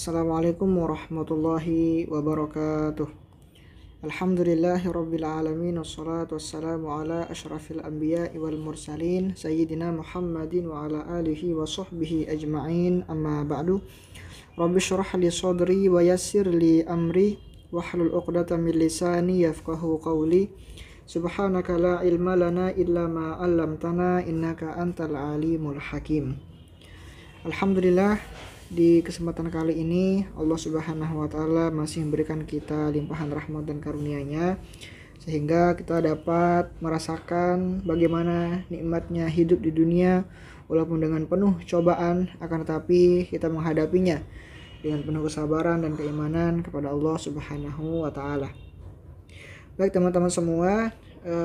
Assalamualaikum warahmatullahi wabarakatuh. Alhamdulillahirabbil alamin wassalatu wassalamu ala asyrafil anbiya'i wal mursalin sayyidina Muhammadin wa ala alihi wa sahbihi ajma'in. Amma ba'du. Rabbi shrah li sadri wa yassir li amri wahlul 'uqdatam min lisani yafqahu qawli. Subhanaka la ilma lana illa ma 'allamtana innaka antal alimul hakim. Alhamdulillah, di kesempatan kali ini Allah Subhanahu wa taala masih memberikan kita limpahan rahmat dan karunia-Nya sehingga kita dapat merasakan bagaimana nikmatnya hidup di dunia walaupun dengan penuh cobaan, akan tetapi kita menghadapinya dengan penuh kesabaran dan keimanan kepada Allah Subhanahu wa taala. Baik teman-teman semua,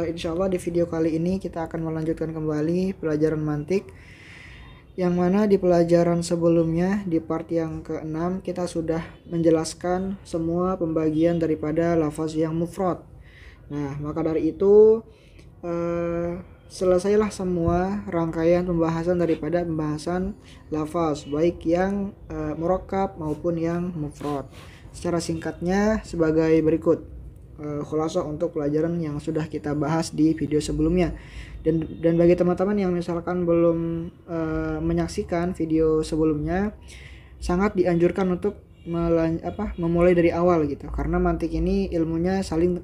insyaallah di video kali ini kita akan melanjutkan kembali pelajaran mantik, yang mana di pelajaran sebelumnya di part yang ke-6 kita sudah menjelaskan semua pembagian daripada lafaz yang mufrad. Nah, maka dari itu selesailah semua rangkaian pembahasan daripada pembahasan lafaz baik yang murakkab maupun yang mufrad. Secara singkatnya sebagai berikut. Khulasah untuk pelajaran yang sudah kita bahas di video sebelumnya, dan bagi teman-teman yang misalkan belum menyaksikan video sebelumnya, sangat dianjurkan untuk memulai dari awal gitu, karena mantik ini ilmunya saling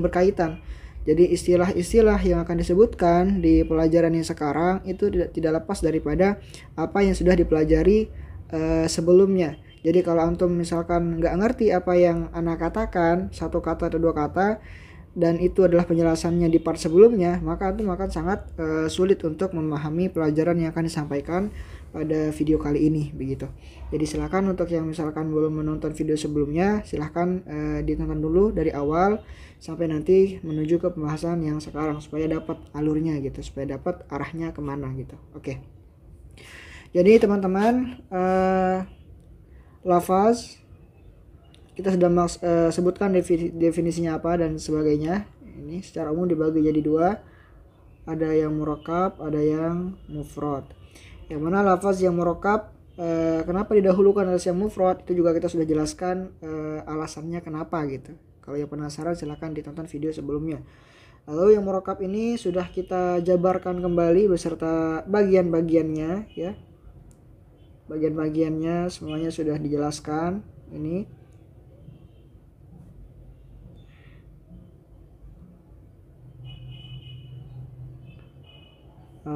berkaitan. Jadi istilah-istilah yang akan disebutkan di pelajaran yang sekarang itu tidak lepas daripada apa yang sudah dipelajari sebelumnya. Jadi kalau antum misalkan nggak ngerti apa yang ana katakan, satu kata atau dua kata, dan itu adalah penjelasannya di part sebelumnya, maka antum akan sangat sulit untuk memahami pelajaran yang akan disampaikan pada video kali ini, begitu. Jadi silakan untuk yang misalkan belum menonton video sebelumnya, silakan ditonton dulu dari awal sampai nanti menuju ke pembahasan yang sekarang supaya dapat alurnya gitu, supaya dapat arahnya kemana gitu. Oke. Jadi teman-teman, lafaz kita sudah sebutkan definisinya apa dan sebagainya. Ini secara umum dibagi jadi dua, ada yang murakkab, ada yang mufrad. Yang mana lafaz yang murakkab kenapa didahulukan atas yang mufrad, itu juga kita sudah jelaskan alasannya kenapa gitu. Kalau yang penasaran silahkan ditonton video sebelumnya. Lalu yang murakkab ini sudah kita jabarkan kembali beserta bagian-bagiannya ya. Bagian-bagiannya semuanya sudah dijelaskan. Ini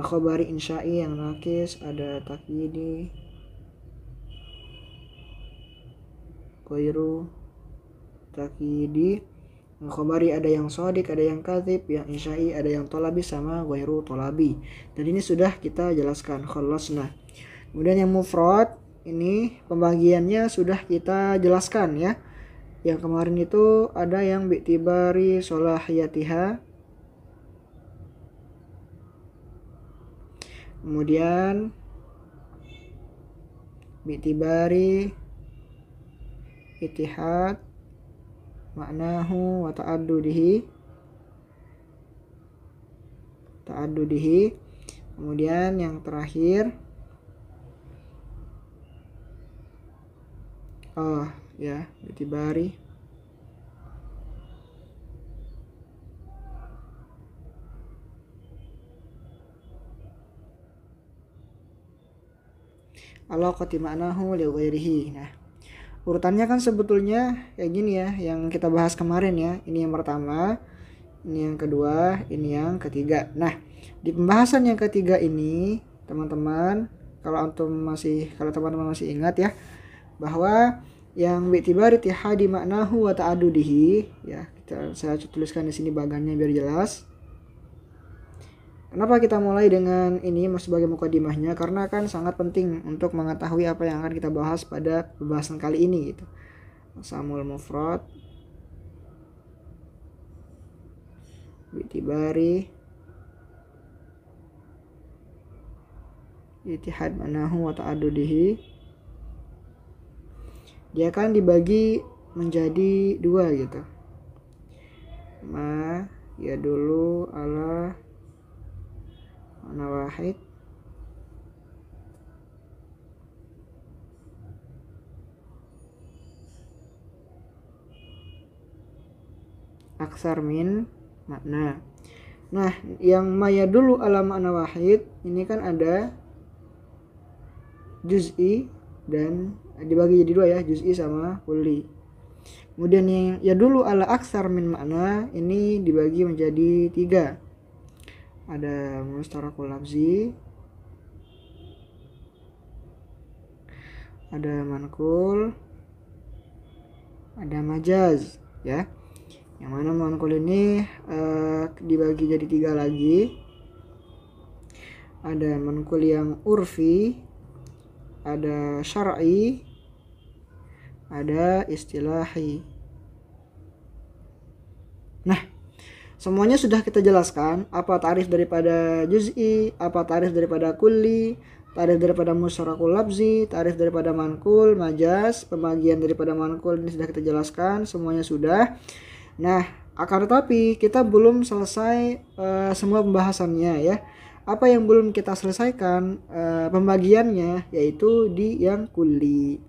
khobari insya'i yang nakis, ada takyidi, ghairu takyidi. Khobari ada yang sodik, ada yang kadzib, yang insya'i ada yang tolabi sama ghairu tolabi. Dan ini sudah kita jelaskan, khalasna. Kemudian yang mufrad ini pembagiannya sudah kita jelaskan ya. Yang kemarin itu ada yang bi'tibari solahiyatiha, kemudian bi'tibari itihad maknahu wa ta'addudihi, kemudian yang terakhir bi'tibari alaqati ma'nahu li ghairihi. Nah, urutannya kan sebetulnya kayak gini ya, yang kita bahas kemarin ya. Ini yang pertama, ini yang kedua, ini yang ketiga. Nah, di pembahasan yang ketiga ini teman-teman, kalau teman-teman masih ingat ya, bahwa yang bi'tibari tihadi maknahu wa ta'adudihi ya, saya tuliskan di sini bagannya biar jelas. Kenapa kita mulai dengan ini sebagai mukadimahnya? Karena kan sangat penting untuk mengetahui apa yang akan kita bahas pada pembahasan kali ini gitu. Samul mufrad bi'tibari itihad maknahu wa ta'adudihi. Dia akan dibagi menjadi dua gitu. Ma ya dulu ala mana wahid aksar min makna. Nah, yang maya dulu ala makna wahid ini kan ada juz'i dan dibagi jadi dua ya, juz'i sama kulli. Kemudian yang ya dulu ala aksar min makna ini dibagi menjadi 3. Ada mustarakul lafzi, ada manqul, ada majaz ya. Yang mana manqul ini dibagi jadi 3 lagi. Ada manqul yang urfi, ada syar'i, ada istilahi. Nah, semuanya sudah kita jelaskan apa tarif daripada juz'i, apa tarif daripada kulli, tarif daripada musyarakul lafzi, tarif daripada manqul, majaz, pembagian daripada manqul ini sudah kita jelaskan, semuanya sudah. Nah, akan tetapi kita belum selesai semua pembahasannya ya. Apa yang belum kita selesaikan pembagiannya yaitu di yang kulli.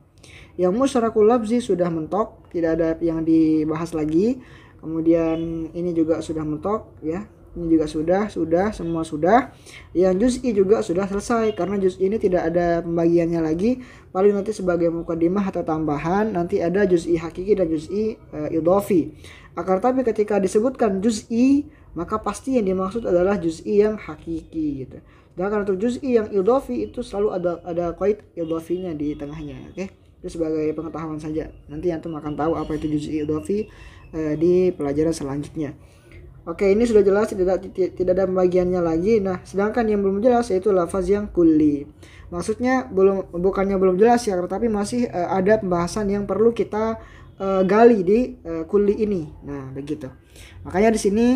Yang musyarakul lafzi sudah mentok, tidak ada yang dibahas lagi. Kemudian ini juga sudah mentok ya. Ini juga sudah semua sudah. Yang juz'i juga sudah selesai karena juz'i ini tidak ada pembagiannya lagi. Paling nanti sebagai mukadimah atau tambahan nanti ada juz'i hakiki dan juz'i idhofi. Akan tapi ketika disebutkan juz'i maka pasti yang dimaksud adalah juz'i yang hakiki gitu. Sedangkan untuk juz'i yang idhofi itu selalu ada qaid idhofinya di tengahnya, oke? Itu sebagai pengetahuan saja. Nanti antum akan tahu apa itu juz'i idhofi di pelajaran selanjutnya. Oke, ini sudah jelas, tidak ada pembagiannya lagi. Nah, sedangkan yang belum jelas yaitu lafaz yang kulli. Maksudnya bukannya belum jelas ya, tetapi masih ada pembahasan yang perlu kita gali di kulli ini. Nah, begitu. Makanya di sini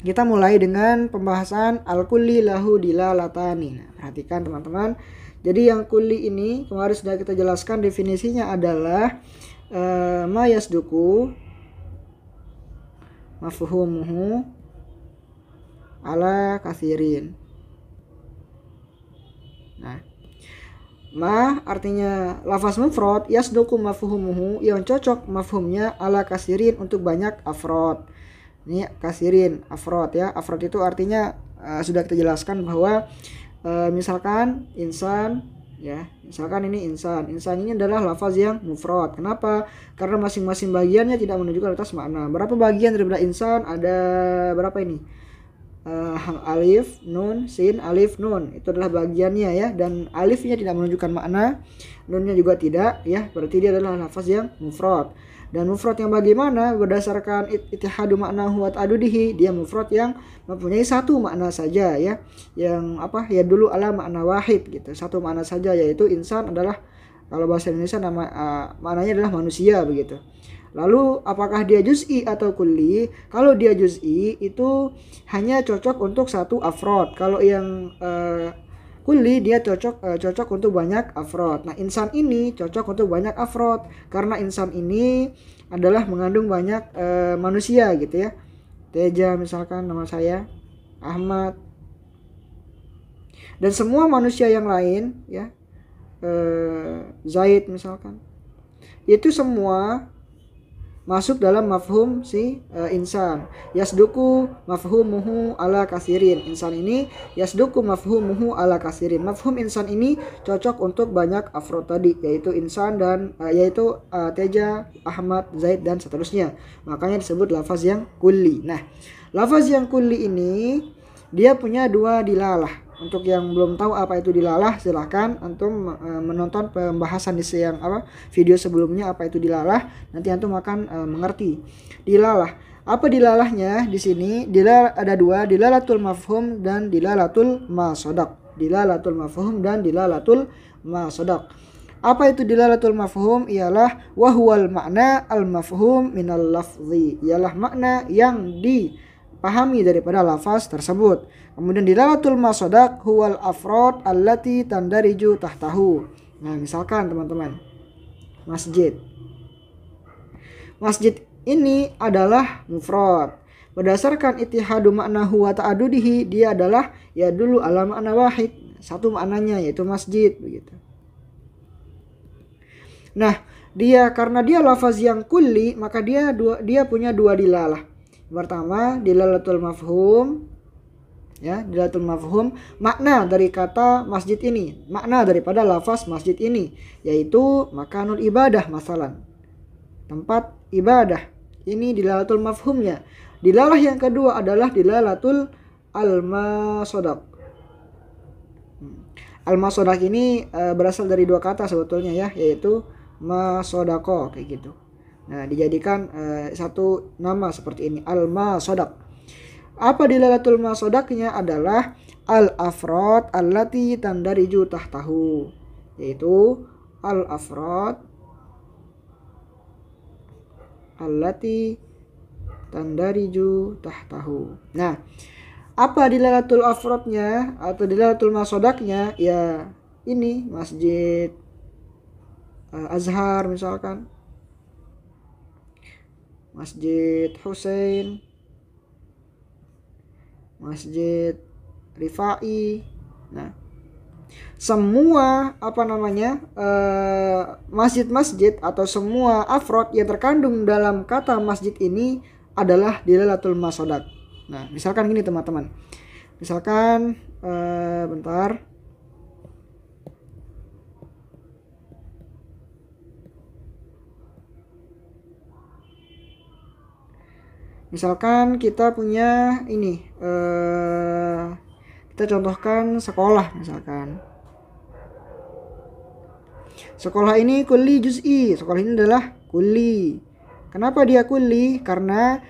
kita mulai dengan pembahasan al-kulli lahu dilalatani. Nah, perhatikan teman-teman. Jadi yang kulli ini kemarin sudah kita jelaskan definisinya adalah ma yasduku mafhumuhu ala kathirin. Nah, ma artinya lafaz mufrad, yasduku mafhumuhu yang cocok mafhumnya ala kathirin untuk banyak afrod. Ini kathirin, afrod ya. Afrod itu artinya sudah kita jelaskan bahwa misalkan insan ya, misalkan ini insan ini adalah lafaz yang mufrad. Kenapa? Karena masing-masing bagiannya tidak menunjukkan atas makna. Berapa bagian daripada insan? Ada berapa ini? Alif, nun, sin, alif, nun. Itu adalah bagiannya ya. Dan alifnya tidak menunjukkan makna, nunnya juga tidak ya. Berarti dia adalah lafaz yang mufrad. Dan mufrad yang bagaimana? Berdasarkan ittihadu maknahu wa ta'adudihi, dia mufrad yang mempunyai satu makna saja ya. Yang apa? Ya dulu ala makna wahid gitu. Satu makna saja yaitu insan adalah kalau bahasa Indonesia maknanya adalah manusia begitu. Lalu apakah dia juz'i atau kulli? Kalau dia juz'i itu hanya cocok untuk satu afrod. Kalau yang kulli dia cocok untuk banyak afrod. Nah, insan ini cocok untuk banyak afrod karena insan ini adalah mengandung banyak manusia gitu ya. Teja misalkan nama saya, Ahmad, dan semua manusia yang lain ya, Zaid misalkan, itu semua masuk dalam mafhum si insan. Yasduku mafhumuhu ala kathirin. Insan ini yasduku mafhumuhu ala kathirin. Mafhum insan ini cocok untuk banyak afrod tadi, yaitu insan dan yaitu Teja, Ahmad, Zaid dan seterusnya. Makanya disebut lafaz yang kulli. Nah, lafaz yang kulli ini dia punya dua dilalah. Untuk yang belum tahu apa itu dilalah, silahkan antum menonton pembahasan di video sebelumnya apa itu dilalah, nanti antum akan mengerti. Dilalah. Apa dilalahnya di sini? Ada dua, dilalatul mafhum dan dilalatul masodaq. Dilalatul mafhum dan dilalatul masodaq. Apa itu dilalatul mafhum? Ialah wahwal makna al mafhum minal lafzi. Ialah makna yang dipahami daripada lafaz tersebut. Kemudian dilalatul masodaq huwal afrod allati tandariju tahtahu. Nah, misalkan teman-teman, masjid. Masjid ini adalah mufrad. Berdasarkan ittihadu maknahu wa ta'adudihi, dia adalah ya dulu ala makna wahid. Satu maknanya yaitu masjid begitu. Nah, karena dia lafaz yang kulli, maka dia punya dua dilalah. Pertama, dilalatul mafhum. Ya, dilalatul mafhum, makna dari kata masjid ini, makna daripada lafaz masjid ini, yaitu makanul ibadah masalan, tempat ibadah. Ini dilalatul mafhumnya. Dilalah yang kedua adalah dilalatul al-masodak. Al-masodak ini berasal dari dua kata sebetulnya ya, yaitu masodako kayak gitu. Nah, dijadikan satu nama seperti ini, al-masodak. Apa dilalatul masodaknya adalah al-afrod allati tandariju tahtahu, yaitu al-afrod allati tandariju tahtahu. Nah, apa dilalatul afrodnya atau dilalatul masodaknya? Ya ini Masjid Azhar misalkan, Masjid Hussein, Masjid Rifai. Nah, semua masjid-masjid atau semua afrod yang terkandung dalam kata masjid ini adalah dilalatul masodak. Nah, misalkan gini teman-teman. Misalkan bentar. Misalkan kita punya ini, kita contohkan sekolah misalkan. Sekolah ini kulli juz'i. Sekolah ini adalah kulli. Kenapa dia kulli? Karena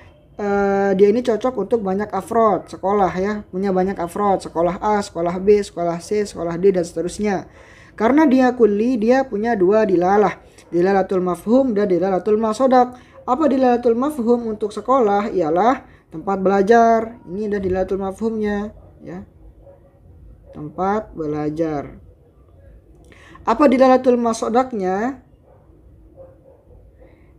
dia ini cocok untuk banyak afrod sekolah ya, punya banyak afrod, sekolah A, sekolah B, sekolah C, sekolah D dan seterusnya. Karena dia kulli, dia punya dua dilalah, dilalatul mafhum dan dilalatul masodak. Apa dilalatul mafhum untuk sekolah? Ialah tempat belajar. Ini ada dilalatul mafhumnya ya, tempat belajar. Apa dilalatul masodaknya?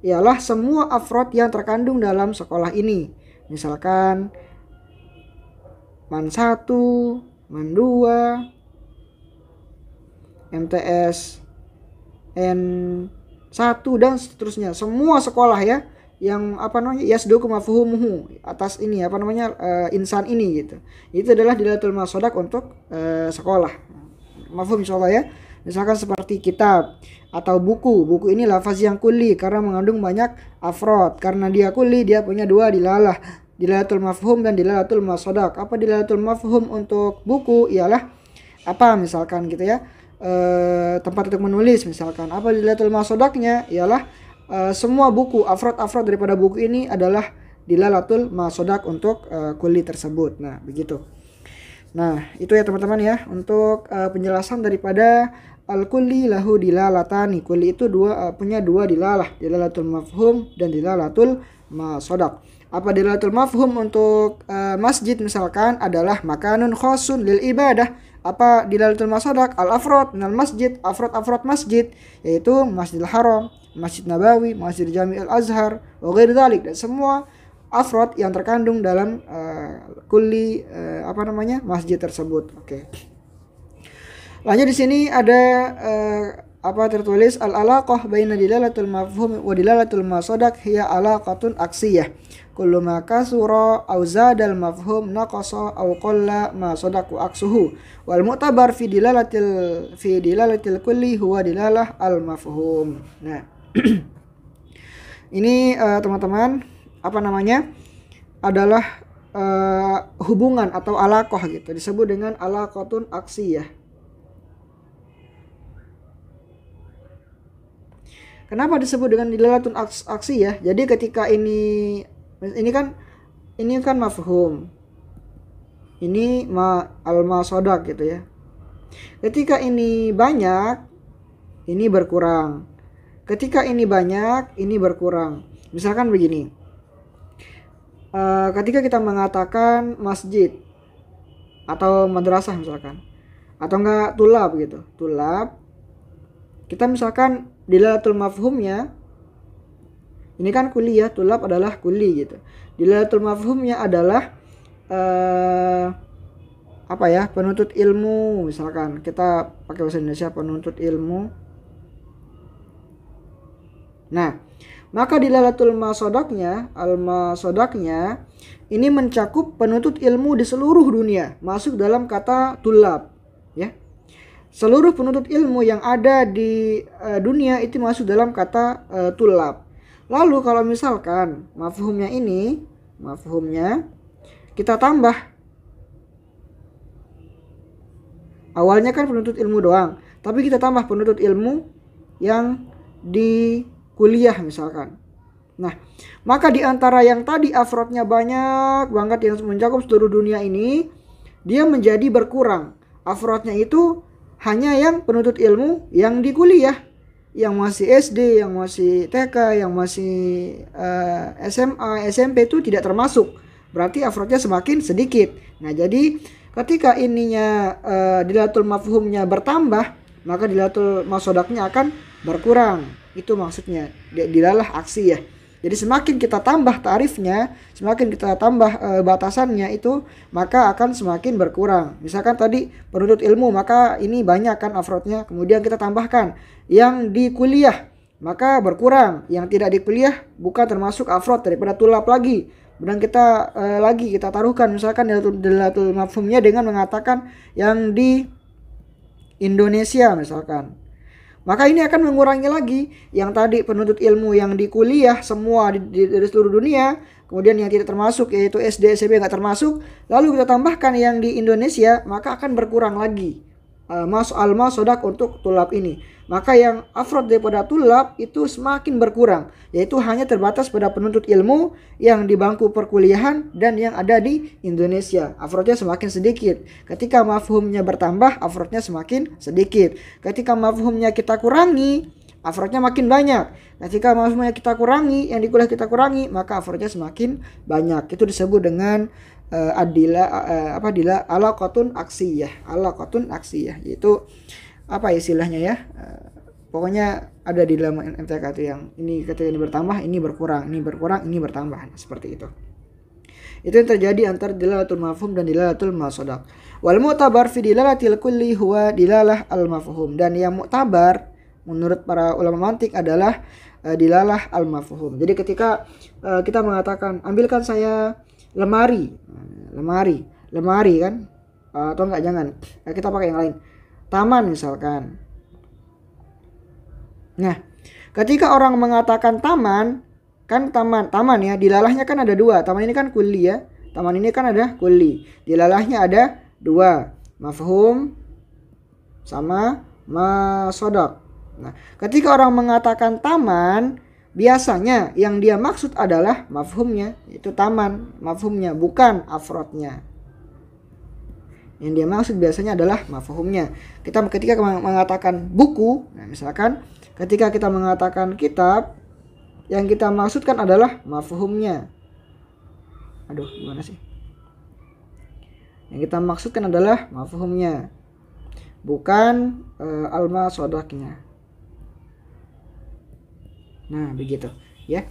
Ialah semua afrod yang terkandung dalam sekolah ini. Misalkan MAN 1, MAN 2, MTS N 1 dan seterusnya. Semua sekolah ya yang yasduku mafhumuhu, atas ini insan ini gitu. Itu adalah dilalatul masodak untuk sekolah. Mafhum insyaallah ya. Misalkan seperti kitab atau buku. Buku ini lafaz yang kulli karena mengandung banyak afrod. Karena dia kulli, dia punya dua dilalah, dilalatul mafhum dan dilalatul masodak. Apa dilalatul mafhum untuk buku? Ialah misalkan gitu ya, tempat untuk menulis misalkan. Apa dilalatul masodaknya? Ialah semua buku, afrod daripada buku ini adalah dilalatul masodak untuk kulli tersebut. Nah begitu. Nah itu ya teman-teman ya, untuk penjelasan daripada al-kulli lahu dilalatani. Kulli itu punya dua dilalah, dilalatul mafhum dan dilalatul masodak. Apa dilalatul mafhum untuk masjid misalkan adalah makanun khosun lil ibadah. Apa dilalatul masodak? Al-afrod minal masjid, afrod masjid, yaitu Masjidil Haram, Masjid Nabawi, Masjid Jami'ul Azhar, wa ghairi dzalik, dan semua afrod yang terkandung dalam kulli masjid tersebut. Oke. Lanjut di sini ada tertulis al-alaqah baina dilalatul mafhum wa dilalatul masodak hiya alaqatun aksiyah. Kullu ma kasura aw zadal mafhum naqasa aw qalla ma sadaku aksuhu. Wal mu'tabar fi dilalatil kulli huwa dilalah al mafhum. Nah. Ini teman-teman adalah hubungan atau alaqah gitu, disebut dengan alaqatun aksiyah. Kenapa disebut dengan dilalatun aksi ya? Jadi ketika ini kan mafhum. Ini al-masodak gitu ya. Ketika ini banyak, ini berkurang. Ketika ini banyak, ini berkurang. Misalkan begini. Ketika kita mengatakan masjid atau madrasah misalkan, atau enggak tulab gitu. Tulab, kita misalkan dilalatul mafhumnya, ini kan kuliah, tulab adalah kuli gitu. Dilalatul mafhumnya adalah penuntut ilmu misalkan. Kita pakai bahasa Indonesia, penuntut ilmu. Nah, maka dilalatul masodaknya, al-masodaknya ini mencakup penuntut ilmu di seluruh dunia, masuk dalam kata tulab, ya. Seluruh penuntut ilmu yang ada di dunia itu masuk dalam kata tulab. Lalu kalau misalkan mafhumnya ini, mafhumnya kita tambah. Awalnya kan penuntut ilmu doang, tapi kita tambah penuntut ilmu yang di kuliah misalkan. Nah, maka di antara yang tadi afrodnya banyak banget yang mencakup seluruh dunia ini, dia menjadi berkurang. Afrodnya itu hanya yang penuntut ilmu yang di kuliah, yang masih SD, yang masih TK, yang masih SMA, SMP itu tidak termasuk. Berarti afrodnya semakin sedikit. Nah, jadi ketika ininya dilalatul mafhumnya bertambah, maka dilalatul masodaknya akan berkurang. Itu maksudnya dilalah aksi ya. Jadi semakin kita tambah tarifnya, semakin kita tambah batasannya itu, maka akan semakin berkurang. Misalkan tadi penuntut ilmu, maka ini banyak kan afrodnya. Kemudian kita tambahkan yang di kuliah, maka berkurang. Yang tidak di kuliah bukan termasuk afrod daripada tulab lagi. Kemudian kita kita taruhkan misalkan dilalatul mafhumnya dengan mengatakan yang di Indonesia misalkan. Maka ini akan mengurangi lagi yang tadi penuntut ilmu yang di kuliah semua dari seluruh dunia, kemudian yang tidak termasuk yaitu SD, SMP nggak termasuk, lalu kita tambahkan yang di Indonesia, maka akan berkurang lagi al-masodak untuk tulab ini. Maka yang afrod daripada tulab itu semakin berkurang, yaitu hanya terbatas pada penuntut ilmu yang di bangku perkuliahan dan yang ada di Indonesia. Afrodnya semakin sedikit. Ketika mafhumnya bertambah, afrodnya semakin sedikit. Ketika mafhumnya kita kurangi, afrodnya makin banyak. Ketika mafhumnya kita kurangi, yang di kuliah kita kurangi, maka afrodnya semakin banyak. Itu disebut dengan alaqatun aksiyah, yaitu apa istilahnya ya, pokoknya ada di dalam MTK itu yang ini ketika ini bertambah, ini berkurang, ini berkurang, ini bertambah, seperti itu. Itu yang terjadi antara dilalatul mafhum dan dilalatul masodak. Wal mu'tabar fi dilalatil kulli huwa dilalah al mafhum, dan yang mu'tabar menurut para ulama mantik adalah dilalah al mafhum. Jadi ketika kita mengatakan ambilkan saya lemari kan, atau enggak, jangan, kita pakai yang lain, taman misalkan. Nah, ketika orang mengatakan taman, kan taman ya, dilalahnya kan ada dua. Taman ini kan kulli ya, taman ini kan ada kulli, dilalahnya ada dua, mafhum sama masodak. Nah, ketika orang mengatakan taman, biasanya yang dia maksud adalah mafhumnya, itu taman, mafhumnya, bukan afrodnya. Yang dia maksud biasanya adalah mafhumnya. Kita ketika mengatakan buku, nah misalkan ketika kita mengatakan kitab, yang kita maksudkan adalah mafhumnya. Aduh, gimana sih? Yang kita maksudkan adalah mafhumnya, bukan al-masodaknya. Nah, begitu ya.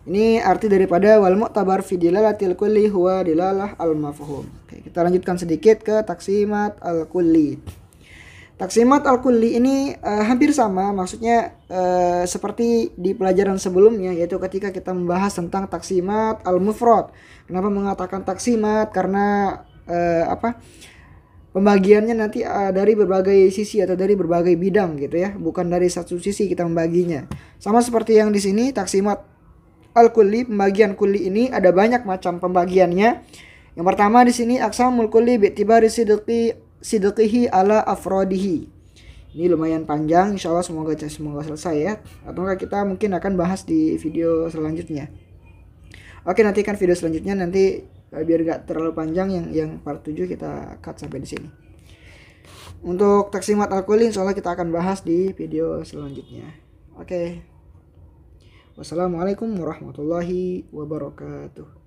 Ini arti daripada wal mu'tabar fi dilalatil kulli huwa dilalah al mafhum. Oke, kita lanjutkan sedikit ke taksimat al kulli. Taksimat al kulli ini hampir sama, maksudnya seperti di pelajaran sebelumnya, yaitu ketika kita membahas tentang taksimat al mufrad. Kenapa mengatakan taksimat? Karena pembagiannya nanti dari berbagai sisi atau dari berbagai bidang gitu ya, bukan dari satu sisi kita membaginya. Sama seperti yang di sini taksimat al-kulli, pembagian kulli ini ada banyak macam pembagiannya. Yang pertama di sini aqsamul kulli bi'tibari sidqihi ala afrodihi. Ini lumayan panjang, insyaallah semoga selesai ya. Atau enggak kita mungkin akan bahas di video selanjutnya. Oke, nantikan video selanjutnya nanti biar enggak terlalu panjang, yang part 7 kita cut sampai di sini. Untuk taksimat al-kulli insyaallah kita akan bahas di video selanjutnya. Oke. Wassalamualaikum warahmatullahi wabarakatuh.